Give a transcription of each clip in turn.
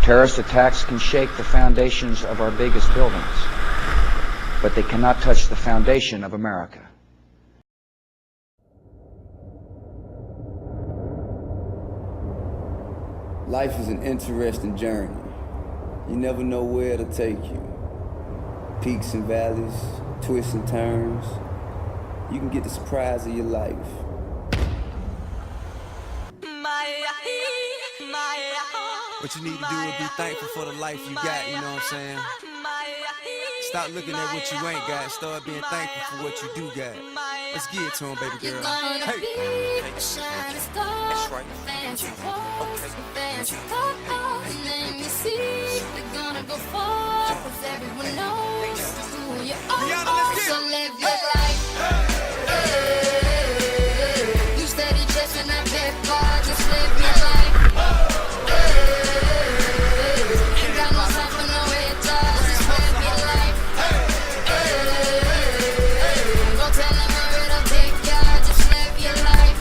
Terrorist attacks can shake the foundations of our biggest buildings, but they cannot touch the foundation of America. Life is an interesting journey. You never know where it'll take you. Peaks and valleys, twists and turns. You can get the surprise of your life. What you need to do is be thankful for the life you got, you know what I'm saying? Stop looking at what you ain't got, start being thankful for what you do got. Let's get it to him, baby girl. Hey! That's right. We're gonna go far, 'cause everyone knows who you are. So live your life. You steady chasing that big bar, just live your life. Ain't got no time for no haters, just live your life. Don't tell them where it'll take ya, just live your life.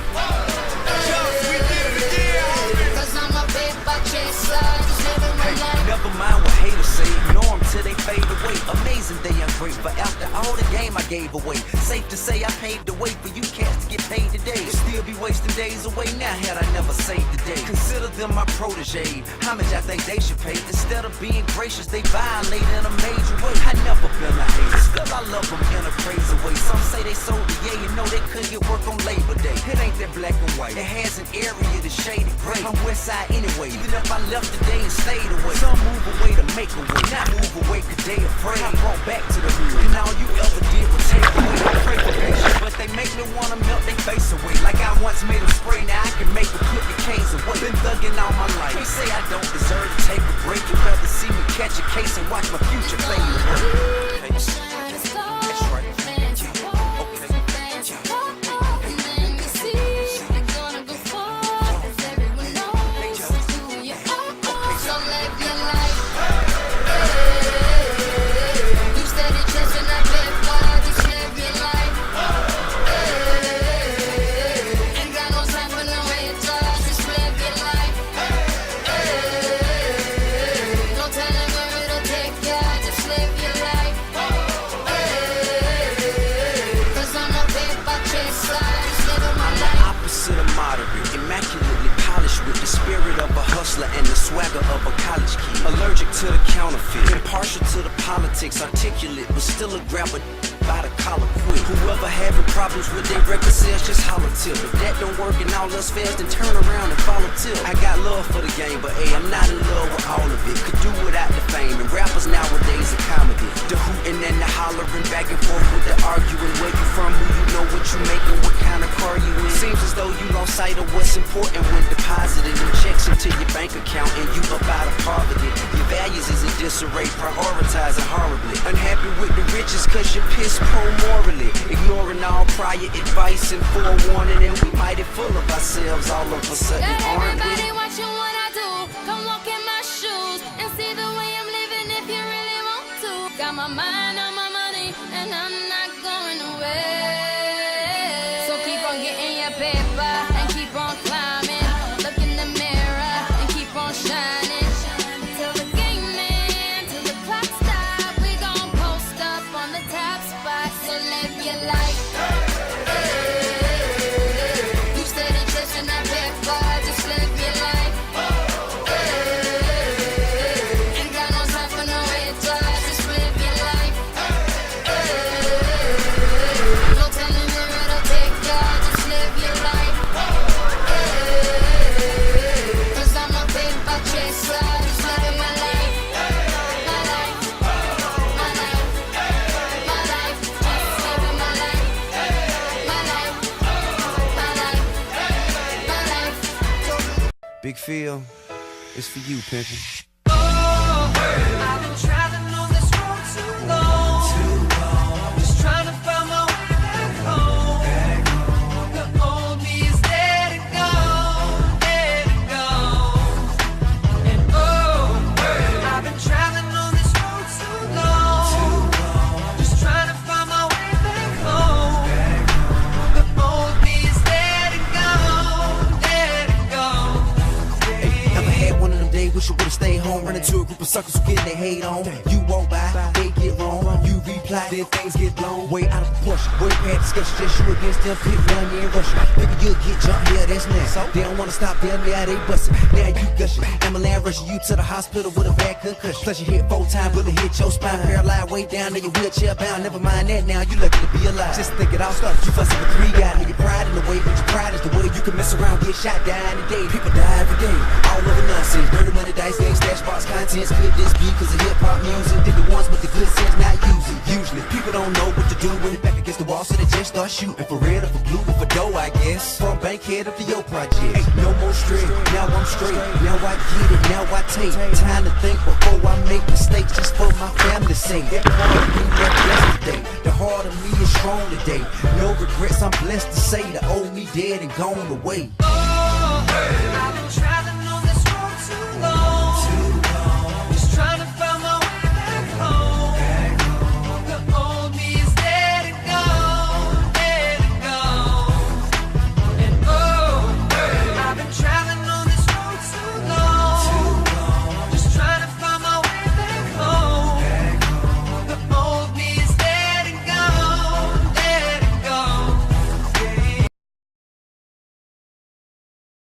'Cause I'm a paper chaser, just living my life. Never mind what haters say, ignore them till they fade away. Amazing they are great, but after all the game I gave away. Safe to say I paved the way for you cats to get paid today. Still be wasting days away now had I never saved the day. Consider them my protege, how much I think they should pay. Instead of being gracious, they violate in a major way. I never been a hater, still I love them in a crazy way. Some say they sold the yeah, you know they couldn't get work on Labor Day. It ain't that black and white, it has an area that's shaded gray. I'm west side anyway, even if I left today and stayed away. Some move away to make a way, not move away cause they afraid. I brought back to the hood, and all you ever did was take away. I pray for patience, but they make me wanna melt their face away. Like I once made them spray, now I can make them put the canes away. Been thugging all my life, can't say I don't deserve to take a break. You'd rather see me catch a case and watch my future fade away. That's right. Immaculately polished with the spirit of a hustler and the swagger of a college kid. Allergic to the counterfeit, impartial to the politics, articulate, but still a grabber by the collar quick. Whoever having problems with their record sales, just holler till. If that don't work and all else fails, then turn around and follow till. I got love for the game, but hey, I'm not in love with all of it. Could do without the fame, and rappers nowadays are comedy. The hooting and the hollering, back and forth with the arguing. Where you from, who you know, what you making, what kind of car you in. Seems as though you lost sight of what's important when depositing them checks into your bank account and you up out of poverty. Your values is in disarray, prioritizing horribly. Unhappy with the riches cause you're piss poor morally. Ignoring all prior advice and forewarning, and we mighty full of ourselves all of a sudden, aren't we? Everybody watching what I do, come walk in my shoes and see the way I'm living if you really want to. Got my mind on my money and I'm not going away. So keep on getting your paper and keep on climbing. Look in the mirror and keep on shining. Till the game ends, till the clock stops, we gon' post up on the top spot. So live your life. You steady chasing that paper, just live your life. Ain't got no time for no haters, just live your life. No telling where it'll take ya, just live your life. 'Cause I'm a paper chaser, just living my life. My life, my life, my life, just living my life. My life, my life, my life. Big Phil, it's for you, pimpin'. I've been traveling on this road too long. Just trying to find my way back home. The old me is dead and gone, dead and gone. And I've been traveling on this road too long. Just trying to find my way back home. The old me is dead and gone, dead and gone. Never had one of them days, wish I would've stayed home Run into a group of suckers who getting their hate on. You walk by, they get wrong. You reply, then things get blown way out of proportion. Boy, bad discussion, just you against them. Pick one, you ain't rushing. Figure you'll get jumped, yeah, that's next. They don't wanna stop them, yeah, they bustin'. Now you gushing. Ambulance rushing you to the hospital with a bad concussion. Plus you hit 4 times, bullet hit your spine. Paralyzed way down, nigga wheelchair bound. Never mind that now, you lucky to be alive. Just think it all started, you fussing with 3 guys. Nigga pride in the way, but your pride is the way you can mess around, get shot, die in the day. People die every day, all over nonsense. Dirty money, dice games, stash box contents. Could this be cause of hip hop music? Did the ones with the good sense not use it? Usually, people don't know what to do when they back against the wall, so they just start shooting. For red or for blue or for dough, I guess. From Bankhead up to your project. Ain't no more straight, now I'm straight. Now I get it, now I take time to think before I make mistakes, just for my family's sake. That part of me left yesterday, the heart of me is strong today. No regrets, I'm blessed to say the old me dead and gone away. I've been traveling